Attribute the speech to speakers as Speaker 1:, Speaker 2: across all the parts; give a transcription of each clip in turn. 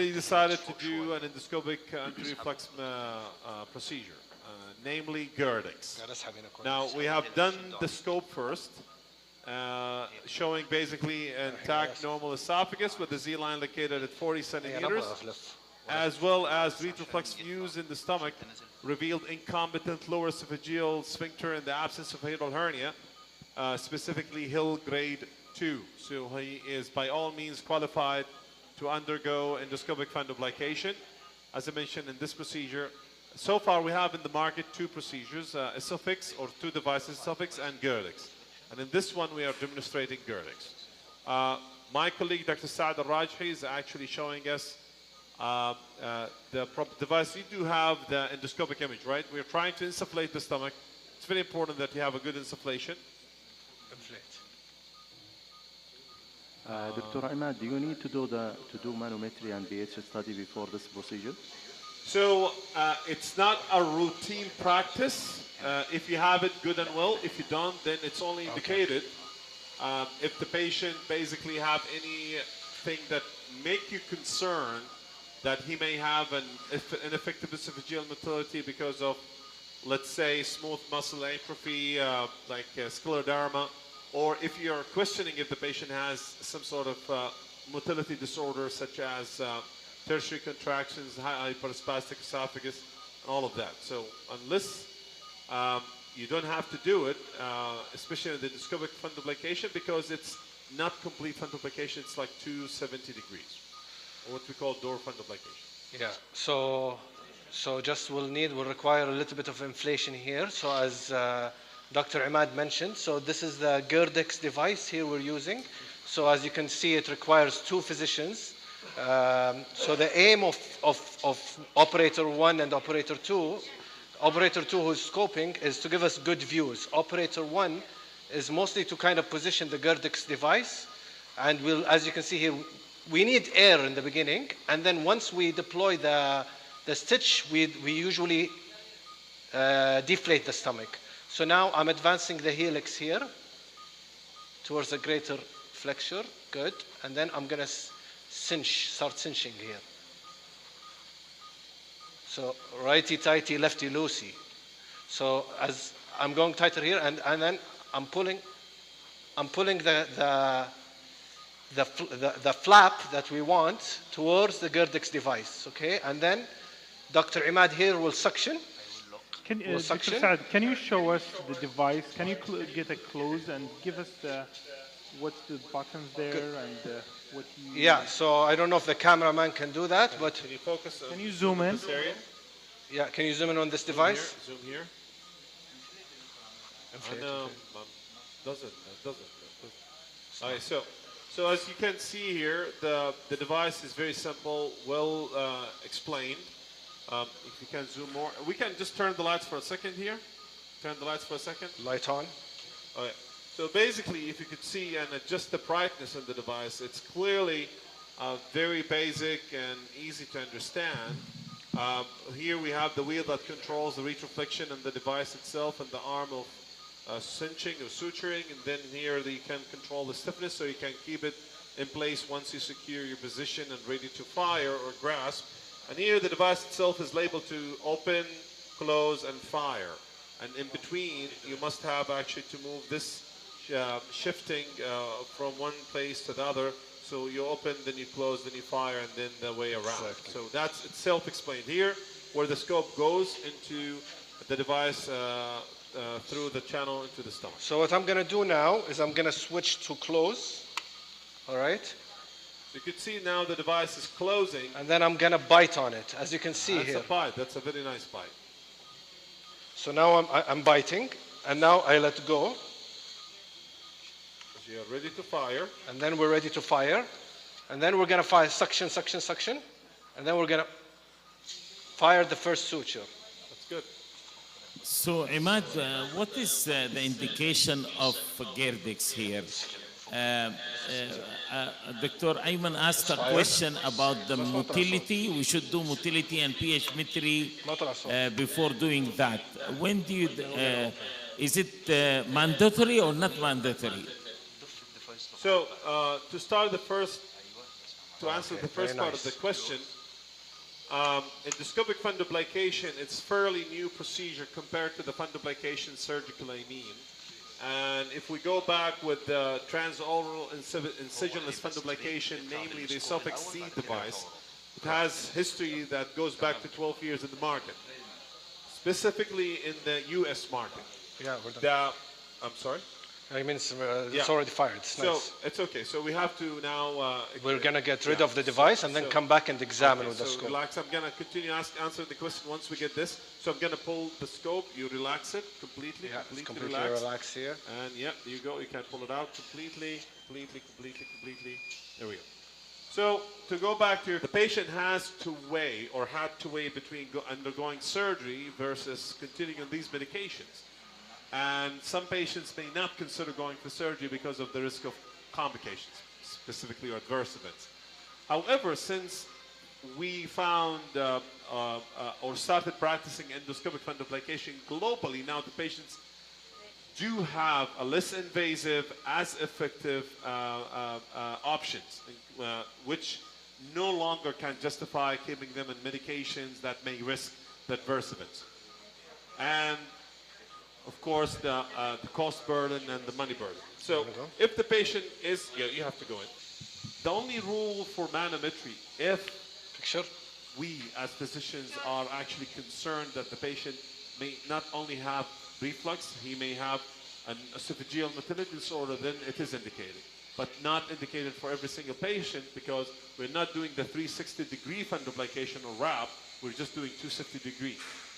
Speaker 1: They decided to do an endoscopic anti-reflux procedure, namely GERDx. Now, we have done the scope first, showing basically intact normal esophagus with the Z-line located at 40 centimeters, as well as retroflex views in the stomach revealed incompetent lower esophageal sphincter in the absence of hiatal hernia, specifically Hill grade 2. So he is by all means qualified to undergo endoscopic fundoplication. As I mentioned in this procedure, so far we have in the market two procedures, Isofix or two devices, Isofix and GERDx. And in this one we are demonstrating GERDx. My colleague Dr. Saad Alrajhi is actually showing us the proper device. You do have the endoscopic image, right? We're trying to insufflate the stomach. It's very important that you have a good insufflation.
Speaker 2: Dr. Emad, do you need to do manometry and pH study before this procedure?
Speaker 1: So it's not a routine practice. If you have it, good and well. If you don't, then it's only indicated. If the patient basically have anything that make you concerned that he may have an ineffective esophageal motility because of, let's say, smooth muscle atrophy, like scleroderma, or if you're questioning if the patient has some sort of motility disorder such as tertiary contractions, hyperspastic esophagus, and all of that. So unless you don't have to do it, especially in the endoscopic fundoplication, because it's not complete fundoplication, it's like 270 degrees, or what we call door fundoplication.
Speaker 3: Yeah, so we'll require a little bit of inflation here. So as Dr. Emad mentioned, so this is the GERDx device here we're using. So as you can see, it requires two physicians. So the aim of operator 1 and operator 2 who's scoping is to give us good views. Operator 1 is mostly to kind of position the GERDx device, and as you can see here, we need air in the beginning, and then once we deploy the stitch, we usually deflate the stomach. So now I'm advancing the helix here towards a greater flexure, good, and then I'm gonna start cinching here. So righty-tighty, lefty-loosey. So as I'm going tighter here, and then I'm pulling the flap that we want towards the GERDx device, okay? And then Dr. Emad here will suction.
Speaker 4: Dr. Saad, can you show us the device? Can you get a close and give us what's the buttons there and what you...
Speaker 3: Yeah, so I don't know if the cameraman can do that, but...
Speaker 1: Can you focus on...
Speaker 4: Can you zoom in?
Speaker 1: This area?
Speaker 3: Yeah, can you zoom in on this device?
Speaker 1: Zoom here. Doesn't. All right, so as you can see here, the device is very simple, well explained. If you can zoom more, we can just turn the lights for a second here. Turn the lights for a second.
Speaker 3: Light on.
Speaker 1: Okay. So basically, if you could see and adjust the brightness of the device, it's clearly very basic and easy to understand. Here we have the wheel that controls the retroflexion and the device itself, and the arm of cinching or suturing, and then here you can control the stiffness, so you can keep it in place once you secure your position and ready to fire or grasp. And here the device itself is labeled to open, close, and fire. And in between, you must have actually to move this shifting from one place to the other. So you open, then you close, then you fire, and then the way around. Exactly. So that's it's self-explained here, where the scope goes into the device through the channel into the stomach.
Speaker 3: So what I'm going to do now is I'm going to switch to close. All right.
Speaker 1: You can see now the device is closing.
Speaker 3: And then I'm going to bite on it, as you can see here.
Speaker 1: That's a bite. That's a very nice bite.
Speaker 3: So now I'm biting, and now I let go.
Speaker 1: So you're ready to fire.
Speaker 3: And then we're ready to fire. And then we're going to fire suction, suction, suction. And then we're going to fire the first suture.
Speaker 1: That's good.
Speaker 5: So, Emad, what is the indication of GERDx here? Dr. Ayman asked a question about the motility. We should do motility and pH metry before doing that. When do you, is it mandatory or not mandatory?
Speaker 1: So to start the first to answer the first part of the question, endoscopic fundoplication, it's fairly new procedure compared to the fundoplication surgical, I mean. And if we go back with the transoral incisionless fundoplication, namely the esophageal C device, it has history that goes back to 12 years in the market, specifically in the US market.
Speaker 3: Yeah, we're done.
Speaker 1: I'm sorry?
Speaker 3: I mean, it's already fired. It's
Speaker 1: so
Speaker 3: nice.
Speaker 1: it's okay. So we have to now.
Speaker 3: We're going to get rid of the device and then come back and examine with the scope.
Speaker 1: Relax. I'm going to continue answering the question once we get this. So I'm going to pull the scope. You relax it completely.
Speaker 3: Yeah, completely relax here.
Speaker 1: And yeah, there you go. You can pull it out completely. There we go. So to go back to the patient has to weigh or had to weigh between undergoing surgery versus continuing on these medications. And some patients may not consider going for surgery because of the risk of complications, specifically or adverse events. However, since we found or started practicing endoscopic fundoplication globally, now the patients do have a less invasive, as effective options, which no longer can justify keeping them in medications that may risk the adverse events. And of course, the cost burden and the money burden. So if the patient is, you have to go in. The only rule for manometry, if we as physicians are actually concerned that the patient may not only have reflux, he may have an esophageal motility disorder, then it is indicated. But not indicated for every single patient because we're not doing the 360-degree fundoplication or wrap, we're just doing 260-degree.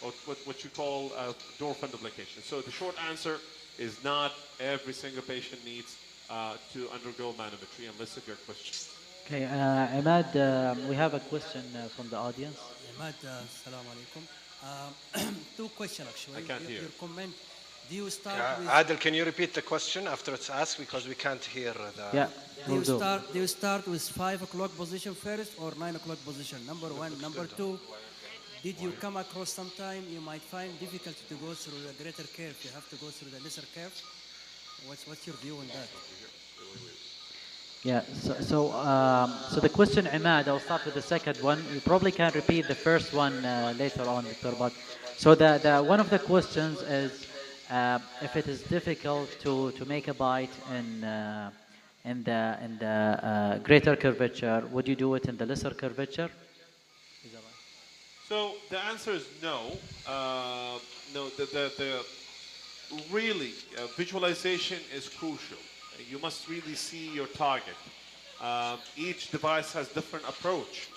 Speaker 1: Or what you call door fundoplication. So the short answer is not every single patient needs to undergo manometry, unless if your question.
Speaker 6: Okay, Emad, we have a question from the audience.
Speaker 7: Emad, assalamu alaikum. Two questions actually.
Speaker 1: I can't hear.
Speaker 7: Your comment. Do you start with?
Speaker 3: Adil, can you repeat the question after it's asked because we can't hear the.
Speaker 6: Yeah.
Speaker 7: Do you start with 5 o'clock position first or 9 o'clock position? Number one. Number two. Did you come across sometime you might find difficulty to go through the greater curve? You have to go through the lesser curve. What's your view on that?
Speaker 6: Yeah. So the question, Emad, I'll start with the second one. You probably can repeat the first one later on, Dr. But so the one of the questions is if it is difficult to make a bite in the greater curvature, would you do it in the lesser curvature?
Speaker 1: So the answer is no. No, the really visualization is crucial. You must really see your target. Each device has different approach.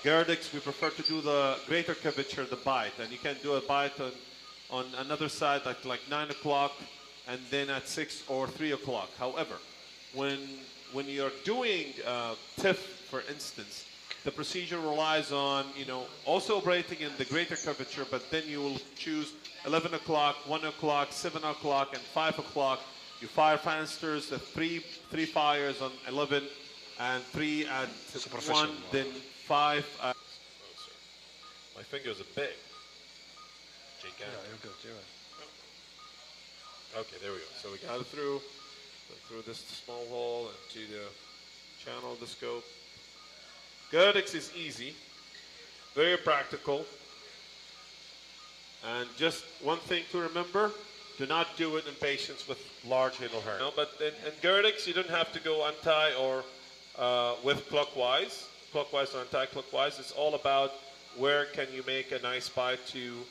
Speaker 1: GERDx, we prefer to do the greater curvature, the bite, and you can do a bite on another side like 9 o'clock and then at 6 or 3 o'clock. However, when you're doing TIF, for instance, the procedure relies on, also operating in the greater curvature, but then you will choose 11 o'clock, 1 o'clock, 7 o'clock, and 5 o'clock. You fire fanisters, three fires on 11, and 3 at 1, then 5 at... My fingers are big. Gigantic.
Speaker 3: Yeah, you're good,
Speaker 1: Okay, there we go. So we got it through this small hole into the channel of the scope. GERDx is easy, very practical, and just one thing to remember, do not do it in patients with large hiatal hernia. No, but in GERDx, you don't have to go anti or with clockwise or anti-clockwise. It's all about where can you make a nice bite to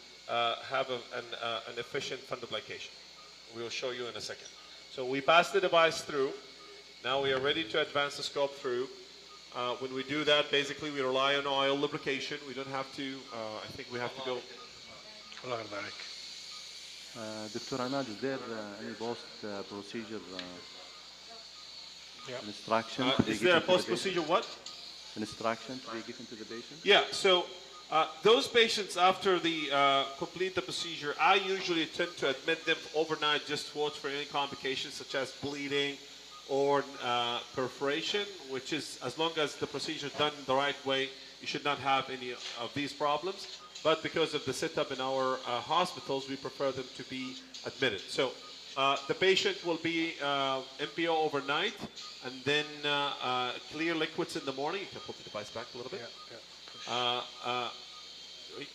Speaker 1: have an efficient fundoplication. We'll show you in a second. So we passed the device through. Now we are ready to advance the scope through. When we do that, basically we rely on oil lubrication. We don't have to, I think we have to go.
Speaker 2: Dr. Emad, is there any post-procedure instruction?
Speaker 1: Is there a post-procedure what?
Speaker 2: Instruction to be given to the patient?
Speaker 1: Yeah, so those patients after the complete the procedure, I usually tend to admit them overnight just to watch for any complications such as bleeding or perforation, which is, as long as the procedure is done the right way, you should not have any of these problems. But because of the setup in our hospitals, we prefer them to be admitted. So The patient will be MPO overnight, and then clear liquids in the morning. You can put the device back a little bit. Wait.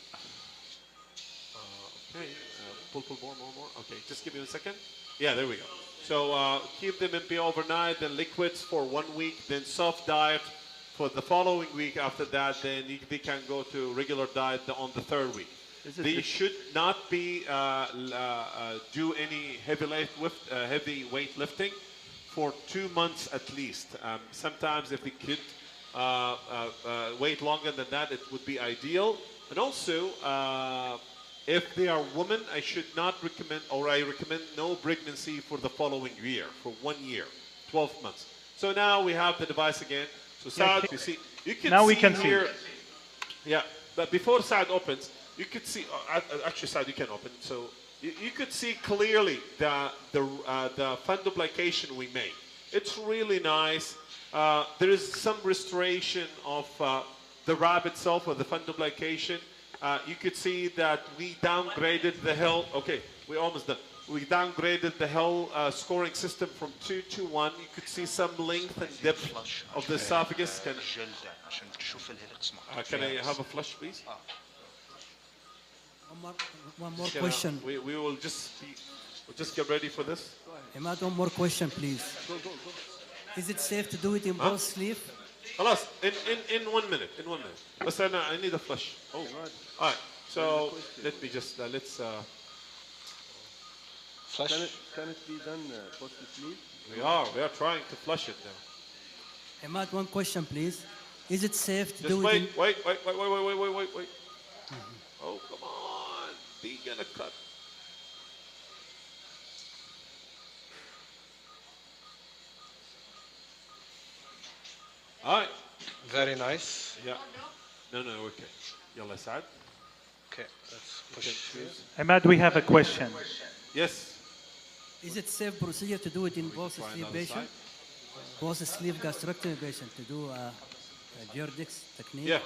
Speaker 1: Okay, pull more. Okay, just give me a second. Yeah, there we go. So keep them MPO overnight, then liquids for 1 week, then soft diet for the following week. After that, then they can go to regular diet on the 3rd week. They should not be do any heavy weight lifting for 2 months at least. Sometimes if they could wait longer than that, it would be ideal. And also, if they are women, I should not recommend, or I recommend no pregnancy for the following year, for 1 year, 12 months. So now we have the device again. So Saad, you see, you can
Speaker 4: now
Speaker 1: see
Speaker 4: we can
Speaker 1: here.
Speaker 4: See.
Speaker 1: Yeah, but before Saad opens, you could see, actually Saad, you can open. So you could see clearly the fundoplication we made. It's really nice. There is some restoration of the wrap itself, or the fundoplication. You could see that we downgraded the Hill. Okay, we're almost done. We downgraded the Hill scoring system from 2 to 1. You could see some length and depth of the esophagus. Can I have a flush, please?
Speaker 7: One more question.
Speaker 1: We will just get ready for this.
Speaker 7: Emad, one more question, please.
Speaker 1: Go.
Speaker 7: Is it safe to do it in both sleeve?
Speaker 1: خلاص, in 1 minute. But I need a flush. Oh, right. All right. So let me just let's.
Speaker 3: Flush.
Speaker 2: Can it be done post-sleep?
Speaker 1: We are trying to flush it now.
Speaker 7: Emad, one question, please. Is it safe to
Speaker 1: Just
Speaker 7: do it in...
Speaker 1: wait. Oh, come on. Be gonna cut. All right.
Speaker 3: Very nice.
Speaker 1: Yeah. No, okay. Yalla, Saad.
Speaker 3: Okay, let's push.
Speaker 4: Emad, we have a question.
Speaker 1: Yes.
Speaker 7: Is it safe procedure to do it in both sleeve patient? Both sleeve gastrectomy patient to do a GERDx technique?
Speaker 1: Yeah.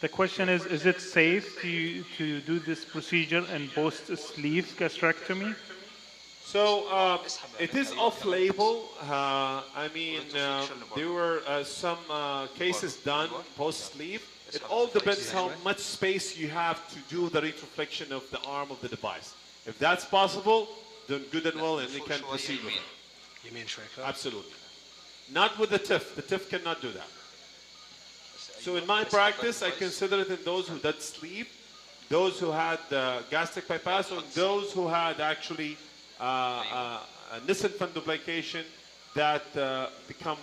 Speaker 4: The question is it safe to do this procedure in post-sleeve gastrectomy?
Speaker 1: So it is off-label. I mean, there were some cases done post-sleeve. It all depends how much space you have to do the retroflexion of the arm of the device. If that's possible, then good and well, and you can proceed with it.
Speaker 3: You mean
Speaker 1: Absolutely. Not with the TIF. The TIF cannot do that. So in my practice, I consider it in those who did sleep, those who had gastric bypass, or those who had actually nascent fundoplication that become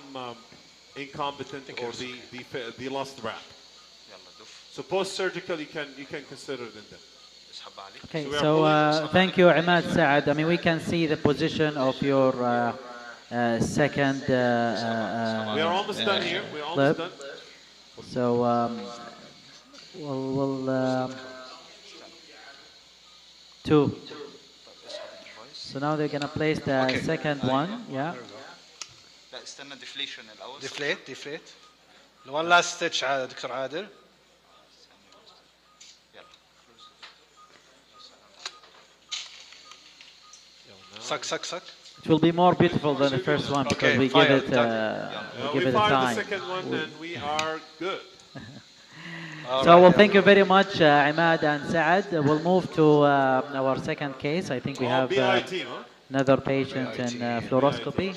Speaker 1: incompetent, or the lost wrap. So post-surgical, you can consider it in them.
Speaker 6: Okay, so thank you, Emad, Saad. I mean, we can see the position of your second.
Speaker 1: We are almost done here. We're almost done.
Speaker 6: So we'll two. So now they're gonna place the second one. Yeah.
Speaker 3: Deflate. One last stitch, Dr. Adil. Suck.
Speaker 6: It will be more beautiful than the first one because we give it a time.
Speaker 1: The second one, and we are good.
Speaker 6: So well, thank you very much, Emad and Saad. We'll move to our second case. I think we have another patient in fluoroscopy.